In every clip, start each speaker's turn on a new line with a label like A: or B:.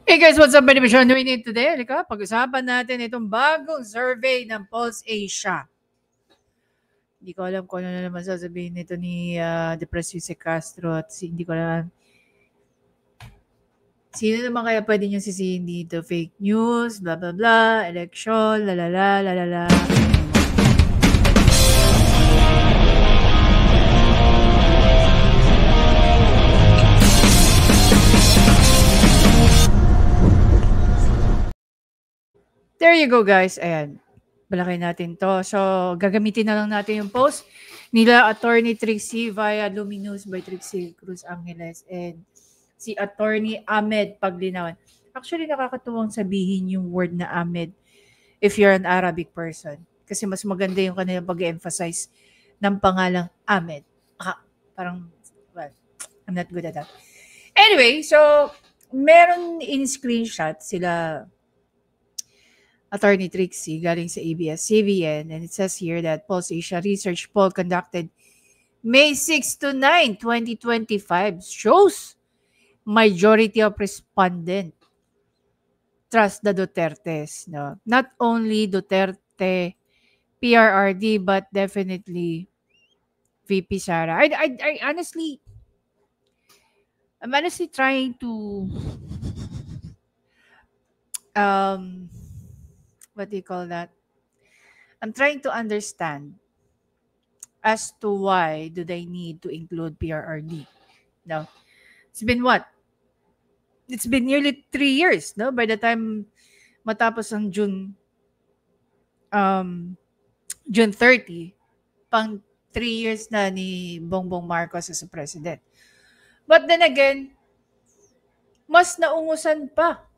A: Hey guys, what's up? Benny Michon doing it today. Halika, pag-usapan natin itong bagong survey ng Pulse Asia. Hindi ko alam kung ano na naman sasabihin nito ni Depresio Castro at hindi ko alam. Sino naman kaya pwede nyo sisihin dito? Fake news, blah blah blah, election, lalala, lalala. There you go guys. Ayan. Balaki natin to. So, gagamitin na lang natin yung post nila Attorney Trixie via Luminous by Trixie Cruz Angeles and si Attorney Ahmed Paglinawan. Actually, nakakatuwang sabihin yung word na Ahmed if you're an Arabic person. Kasi mas maganda yung kanilang pag-emphasize ng pangalang Ahmed. Parang, well, I'm not good at that. Anyway, so, meron in screenshot sila Attorney Trixie galing sa ABS-CBN, and it says here that Pulse Asia research poll conducted May 6 to 9, 2025 shows majority of respondents trust the Dutertes. No? Not only Duterte, PRRD, but definitely VP Sara. I'm honestly trying to what do you call that? I'm trying to understand as to why do they need to include PRRD. No, it's been what? It's been nearly 3 years, no? By the time matapos ang June 30, pang 3 years na ni Bongbong Marcos as a president. But then again, mas naungusan pa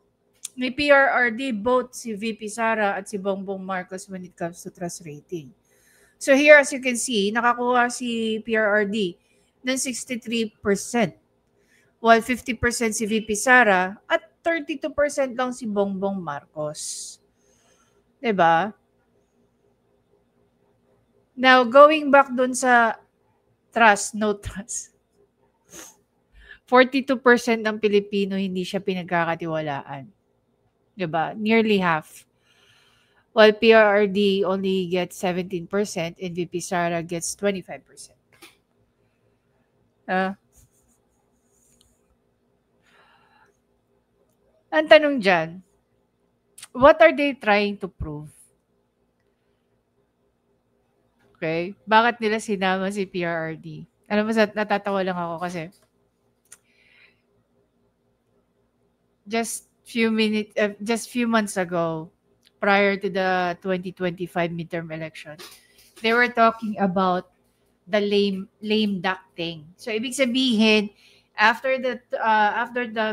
A: ni PRRD both si VP Sara at si Bongbong Marcos when it comes to trust rating. So here, as you can see, nakakuha si PRRD ng 63%, while 50% si VP Sara at 32% lang si Bongbong Marcos. Diba? Now, going back dun sa trust, no trust. 42% ng Pilipino hindi siya pinagkakatiwalaan. Diba? Nearly half. While PRRD only gets 17% and VP Sara gets 25%. Ang tanong dyan, what are they trying to prove? Okay? Bakit nila sinama si PRRD? Alam mo, natatawa lang ako kasi just few months ago, prior to the 2025 midterm election, they were talking about the lame duck thing. So ibig sabihin, after the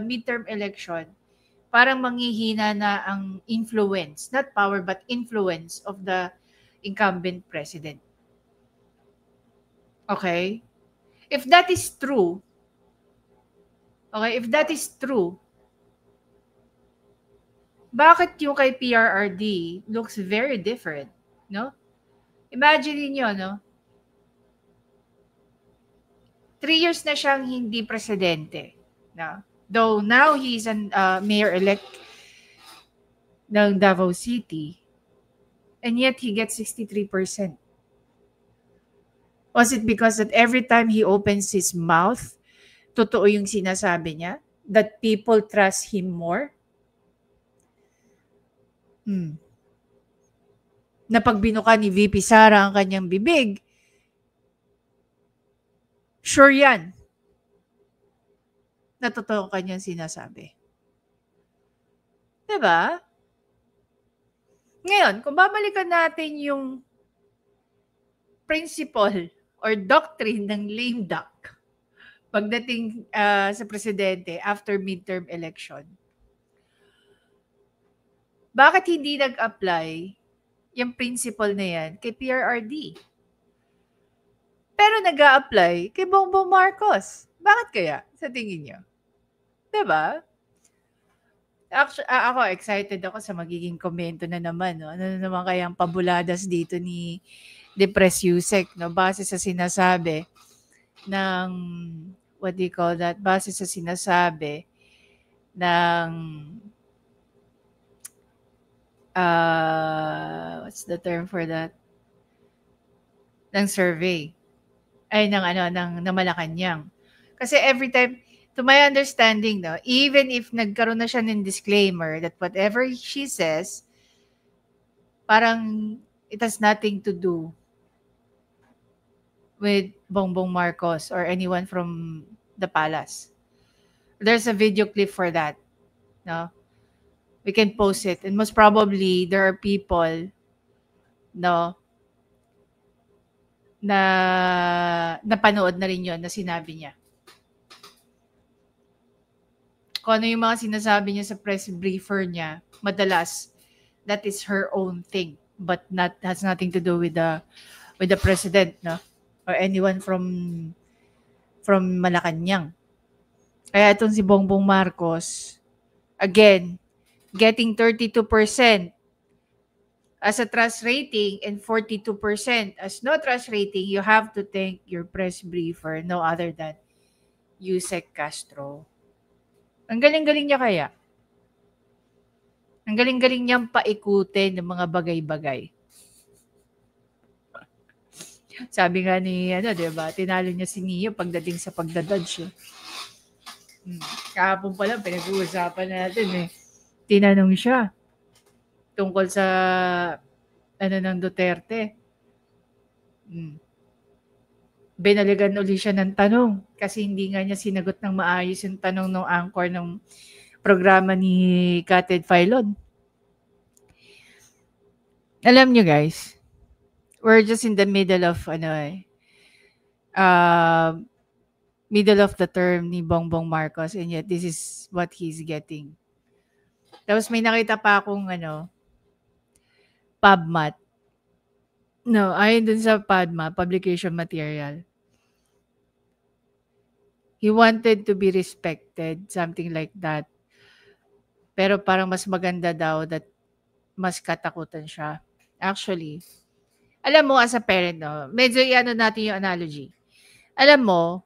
A: midterm election, parang manghihina na ang influence, not power but influence of the incumbent president. Okay? If that is true, bakit yung kay PRRD looks very different, no? Imagine niyo, no? 3 years na siyang hindi presidente, no? Though now he's an mayor-elect ng Davao City, and yet he gets 63%. Was it because that every time he opens his mouth, totoo yung sinasabi niya? That people trust him more? Na pag binuka ni VP Sara ang kanyang bibig, sure yan na totoo ang kanyang sinasabi. Diba? Ngayon, kung babalikan natin yung principle or doctrine ng lame duck pagdating sa presidente after midterm election, bakit hindi nag-apply yung principle na yan kay PRRD? Pero nag-a-apply kay Bongbong Marcos. Bakit kaya? Sa tingin niyo? Diba? Actually, ako excited ako sa magiging komento na naman. No? Ano na naman kayang pabuladas dito ni Depresio, no? Base sa sinasabi ng what do you call that, base sa sinasabi ng what's the term for that? Ng survey. Ay, ng Malacanang. Kasi every time, to my understanding, no, even if nagkaroon na siya ng disclaimer that whatever she says, parang it has nothing to do with Bongbong Marcos or anyone from the palace. There's a video clip for that. No? We can post it. And most probably, there are people, no, na napanood na rin yon na sinabi niya. Kung ano yung mga sinasabi niya sa press briefer niya, madalas, that is her own thing, but has nothing to do with the president, no, or anyone from Malacanang. Kaya itong si Bongbong Marcos, again, getting 32% as a trust rating and 42% as no trust rating, you have to thank your press briefer, no other than Yusek Castro. Ang galing-galing niya kaya. Ang galing-galing niyang paikutin ng mga bagay-bagay. Sabi nga ni, diba, tinalo niya si Neo pagdating sa pagdadodge. Kahapon pa lang, pinag-uusapan natin Tinanong siya tungkol sa ng Duterte. Binaligan uli siya ng tanong kasi hindi nga niya sinagot ng maayos yung tanong ng anchor ng programa ni Kated Filon. Alam niyo guys, we're just in the middle of middle of the term ni Bongbong Marcos, and yet this is what he's getting. Tapos may nakita pa akong PubMat. No, ayon dun sa PubMat, publication material. He wanted to be respected, something like that. Pero parang mas maganda daw that mas katakutan siya. Actually, alam mo as a parent, no, medyo natin yung analogy. Alam mo,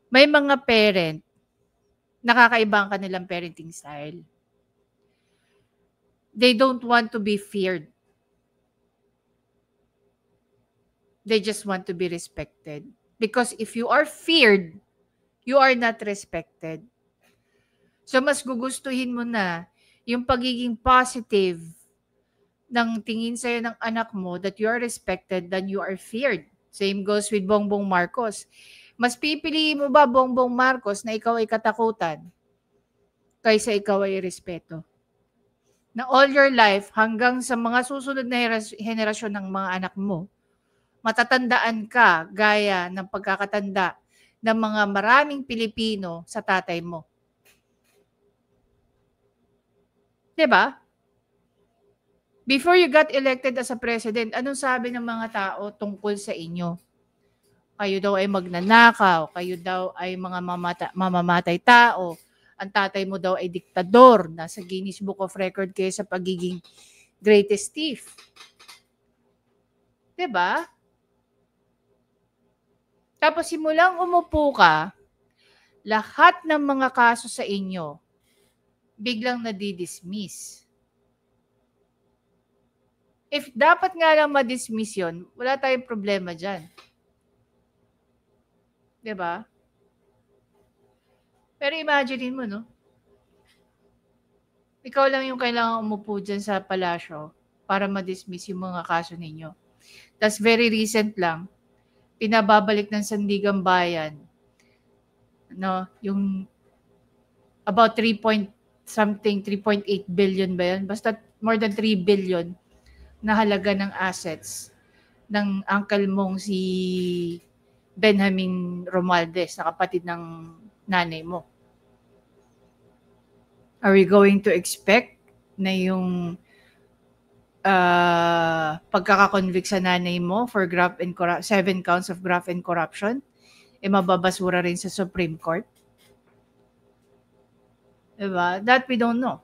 A: may mga parent, nakakaiba ang kanilang parenting style. They don't want to be feared. They just want to be respected. Because if you are feared, you are not respected. So mas gugustuhin mo na yung pagiging positive ng tingin sa'yo ng anak mo that you are respected than you are feared. Same goes with Bongbong Marcos. Mas pipiliin mo ba, Bongbong Marcos, na ikaw ay katakutan kaysa ikaw ay respeto? Na all your life, hanggang sa mga susunod na henerasyon ng mga anak mo, matatandaan ka gaya ng pagkakatanda ng mga maraming Pilipino sa tatay mo. Diba? Before you got elected as a president, anong sabi ng mga tao tungkol sa inyo? Kayo daw ay magnanakaw, kayo daw ay mga mamamatay tao, ang tatay mo daw ay diktador, nasa Guinness Book of Record kayo sa pagiging greatest thief. Diba? Tapos simulang umupo ka, lahat ng mga kaso sa inyo, biglang nadidismiss. If dapat nga lang ma-dismiss yun, wala tayong problema dyan. Diba? Pero imagine mo, no? Ikaw lang yung kailangan umupo dyan sa palasyo para ma-dismiss yung mga kaso ninyo. Tapos very recent lang, pinababalik ng Sandigang Bayan, no, yung about 3.8 billion ba yan? Basta more than 3 billion na halaga ng assets ng uncle mong si Benjamin Romualdez, na kapatid ng nanay mo. Are we going to expect na yung pagkakakonvict sa nanay mo for 7 counts of graft and corruption, mababasura rin sa Supreme Court? Diba? That we don't know.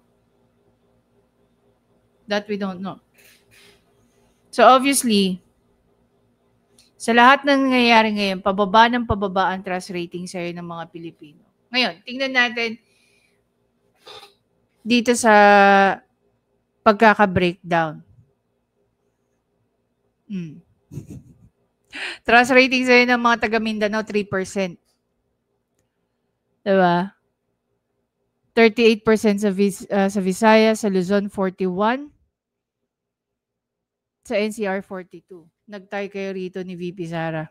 A: Sa lahat ng nangyayari ngayon, pababa ng pababa ang trust rating sa'yo ng mga Pilipino. Ngayon, tingnan natin dito sa pagkaka-breakdown. Trust rating sa'yo ng mga taga Mindanao, 3%. Diba? 38% sa Visayas, sa Luzon, 41%. Sa NCR, 42%. Nagtay kayo rito ni VP Sara.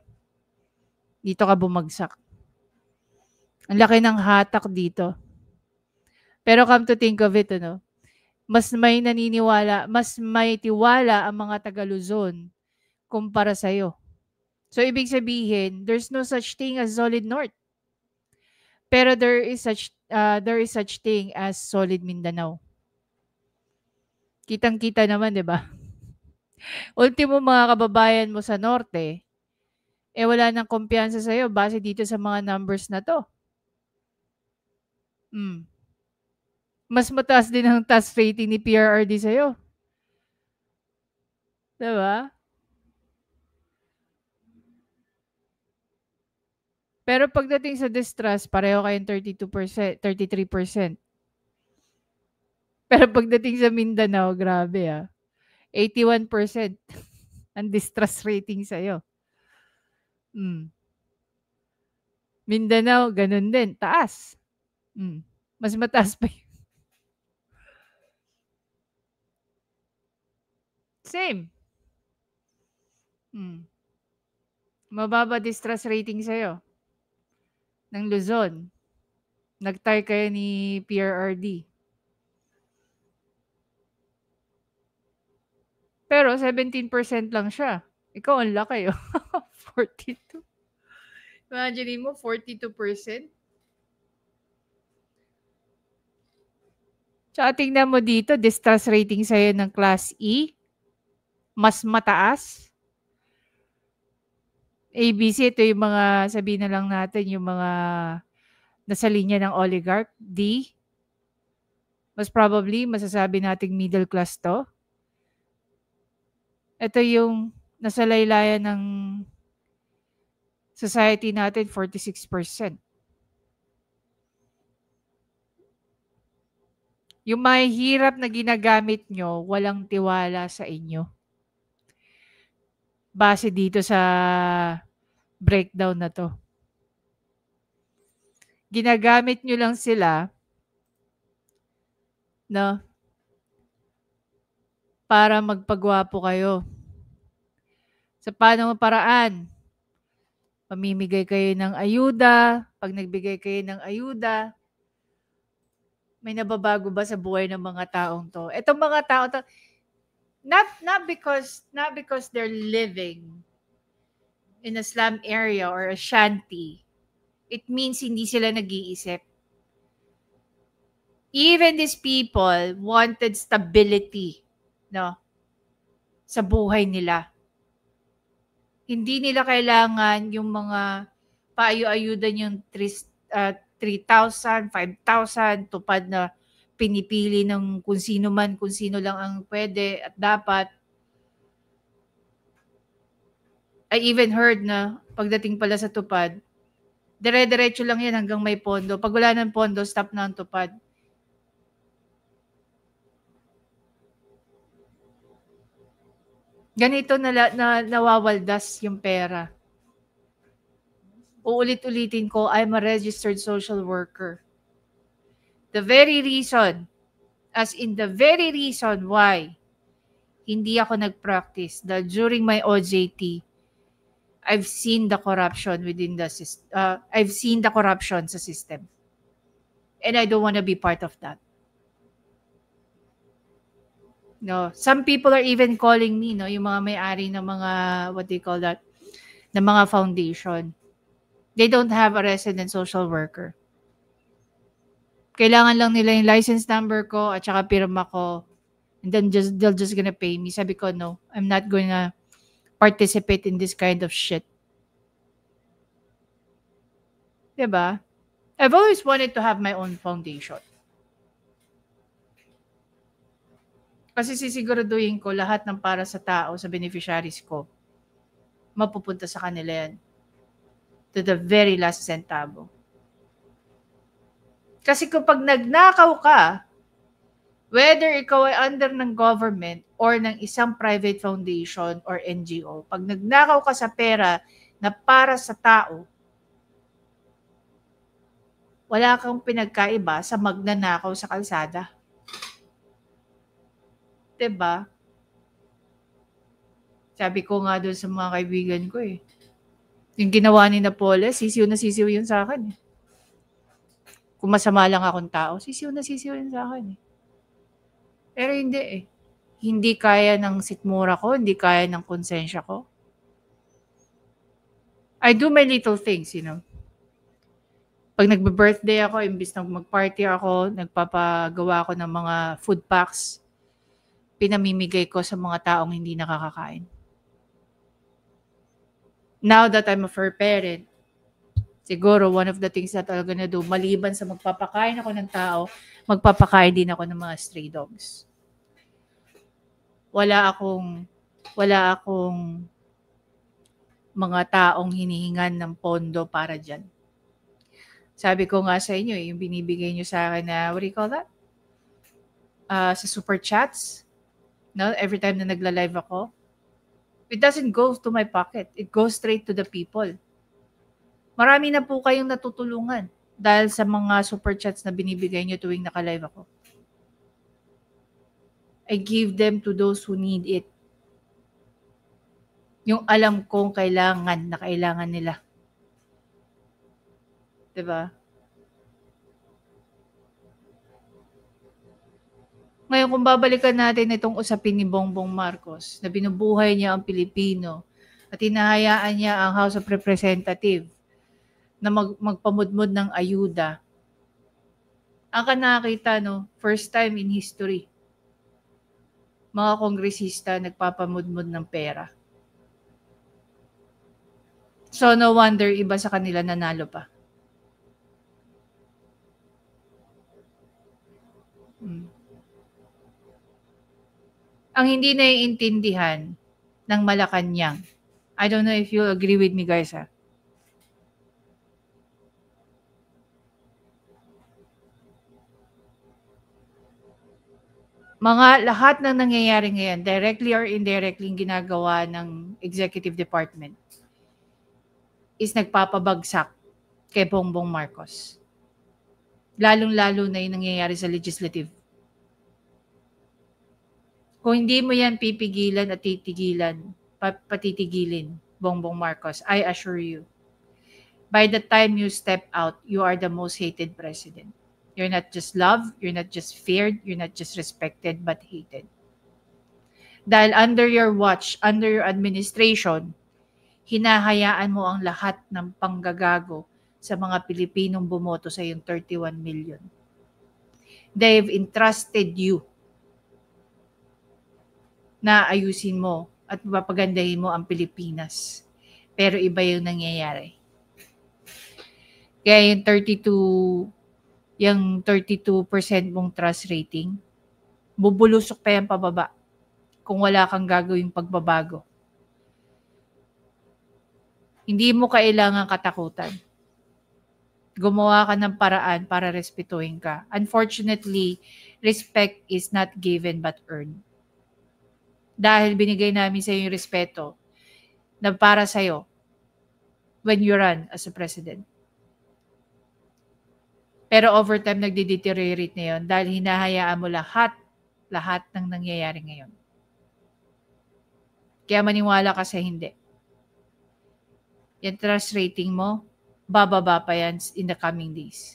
A: Dito ka bumagsak. Ang laki ng hatak dito. Pero come to think of it, mas may naniniwala, mas may tiwala ang mga taga Luzon kumpara sa'yo. So, ibig sabihin, there's no such thing as solid North. Pero there is such thing as solid Mindanao. Kitang-kita naman, di ba? Ultimo mga kababayan mo sa Norte, wala nang kumpiyansa sa'yo base dito sa mga numbers na to. Mas mataas din ang task rating ni PRRD sa'yo. Diba? Pero pagdating sa distrust, pareho kayong 32%, 33%. Pero pagdating sa Mindanao, grabe 81% ang distrust rating sa'yo. Mindanao, ganun din. Taas. Mas mataas pa yun. Same. Mababa distrust rating sa'yo. Ng Luzon. Nag-tie kayo ni PRRD. Pero 17% lang siya. Ikaw ang laki 42. Imagine mo, 42%. Tsaka tingnan mo dito, distrust rating sa'yo ng Class E. Mas mataas. ABC, ito yung mga, sabihin na lang natin, yung mga nasa linya ng oligarch. D, mas probably, masasabi nating middle class to. Ito yung nasa laylayan ng society natin, 46%. Yung mahihirap na ginagamit nyo, walang tiwala sa inyo. Base dito sa breakdown na to. Ginagamit nyo lang sila, para magpagwapo kayo. Sa paano paraan? Pamimigay kayo ng ayuda. Pag nagbigay kayo ng ayuda, may nababago ba sa buhay ng mga taong to? Itong mga tao to, not because they're living in a slum area or a shanty, it means hindi sila nag-iisip. Even these people wanted stability, sa buhay nila. Hindi nila kailangan yung mga paayu-ayudan yung 3,000, 5,000, tupad na pinipili ng kung sino lang ang pwede at dapat. I even heard na pagdating pala sa tupad, dire-diretso lang yan hanggang may pondo. Pag wala ng pondo, stop na ang tupad. Ganito na nawawaldas yung pera. Uulit-ulitin ko, I'm a registered social worker. The very reason why hindi ako nag-practice, that during my OJT, I've seen the corruption within the system. I've seen the corruption sa system. And I don't want to be part of that. Some people are even calling me, yung mga may-ari ng mga, what do you call that, ng mga foundation. They don't have a resident social worker. Kailangan lang nila yung license number ko at saka pirma ko. And then they'll just gonna pay me. Sabi ko, no, I'm not gonna participate in this kind of shit. Diba? I've always wanted to have my own foundation. Kasi sisiguraduhin ko lahat ng para sa tao, sa beneficiaries ko. mapupunta sa kanila yan. To the very last centavo. Kasi kapag nagnakaw ka, whether ikaw ay under ng government or ng isang private foundation or NGO, pag nagnakaw ka sa pera na para sa tao, wala kang pinagkaiba sa magnanakaw sa kalsada. Diba? Sabi ko nga doon sa mga kaibigan ko yung ginawa ni Napoles, sisiw na sisiw yun sa akin. Kung masama lang akong tao, sisiw na sisiw yun sa akin. Pero hindi Hindi kaya ng sikmura ko, hindi kaya ng konsensya ko. I do my little things, Pag nagbe-birthday ako, imbis na mag-party ako, nagpapagawa ako ng mga food packs, pinamimigay ko sa mga taong hindi nakakakain. Now that I'm a fur parent, siguro one of the things that I'm gonna do, maliban sa magpapakain ako ng tao, magpapakain din ako ng mga stray dogs. Wala akong mga taong hinihingan ng pondo para dyan. Sabi ko nga sa inyo, yung binibigay nyo sa akin na, what do you call that? Sa super chats, no? Every time na nagla-live ako, it doesn't go to my pocket. It goes straight to the people. Marami na po kayong natutulungan dahil sa mga super chats na binibigay nyo tuwing naka-live ako. I give them to those who need it. Yung alam kong kailangan nila. Diba? Ngayon, kung babalikan natin itong usapin ni Bongbong Marcos na binubuhay niya ang Pilipino at hinahayaan niya ang House of Representatives na magpamudmud ng ayuda, ang nakita, first time in history, mga kongresista nagpapamudmud ng pera. So no wonder iba sa kanila nanalo pa. Ang hindi naiintindihan ng Malacanang, I don't know if you'll agree with me guys lahat ng nangyayari ngayon, directly or indirectly ginagawa ng executive department is nagpapabagsak kay Bongbong Marcos. Lalong-lalo na yung nangyayari sa legislative. Kung hindi mo yan pipigilan at patitigilin, Bongbong Marcos, I assure you, by the time you step out, you are the most hated president. You're not just loved, you're not just feared, you're not just respected, but hated. Dahil under your watch, under your administration, hinahayaan mo ang lahat ng panggagago sa mga Pilipinong bumoto sa iyong 31 million. They've entrusted you na ayusin mo at mapagandahin mo ang Pilipinas. Pero iba yung nangyayari. Kaya yung 32% mong trust rating, bubulusok pa yan pababa kung wala kang gagawing pagbabago. Hindi mo kailangan katakutan. Gumawa ka ng paraan para respetuhin ka. Unfortunately, respect is not given but earned. Dahil binigay namin sa iyo yung respeto na para sa iyo when you run as a president. Pero over time, nagde-deteriorate na yun dahil hinahayaan mo lahat ng nangyayari ngayon. Kaya maniwala ka sa hindi. Yung trust rating mo, bababa pa yan in the coming days.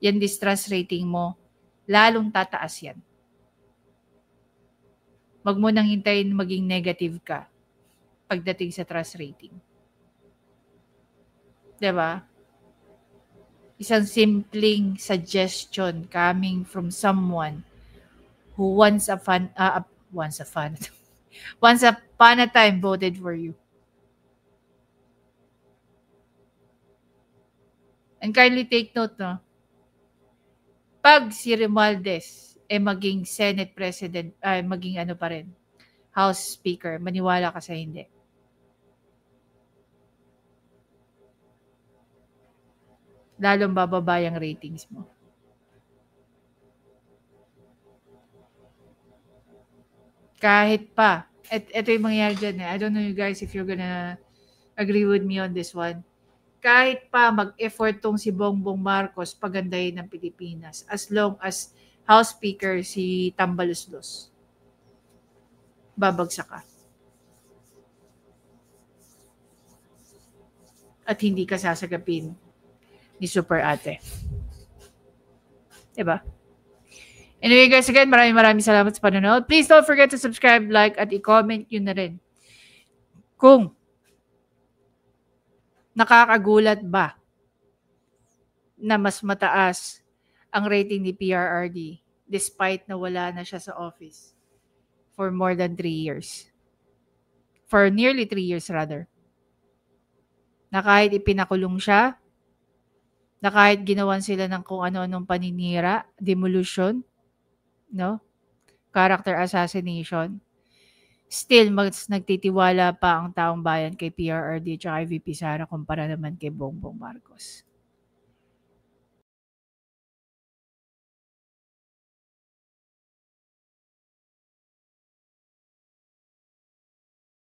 A: Yan distrust rating mo, lalong tataas yan. Wag mo nang hintayin maging negative ka pagdating sa trust rating. Diba? Isang simpleng suggestion coming from someone who once upon a time voted for you. And kindly take note, pag si Romualdez maging Senate President, maging pa rin, House Speaker, maniwala ka sa hindi. lalong bababa yung ratings mo. Kahit pa, ito yung mangyayari dyan eh. I don't know you guys if you're gonna agree with me on this one. Kahit pa mag-effort tong si Bongbong Marcos pagandahin ng Pilipinas as long as House Speaker si Tambaluslos, babagsak ka. At hindi ka sasagapin ni Super Ate. Diba? Anyway guys, again, maraming salamat sa panonood. Please don't forget to subscribe, like, at i-comment yun na rin. Kung nakakagulat ba na mas mataas ang rating ni PRRD despite na wala na siya sa office for more than 3 years. For nearly 3 years rather. Na kahit ipinakulong siya, na kahit ginawan sila ng kung ano-anong paninira, demolition, no? Character assassination, still mas nagtitiwala pa ang taong bayan kay PRRD at kay VP Sara kumpara naman kay Bongbong Marcos.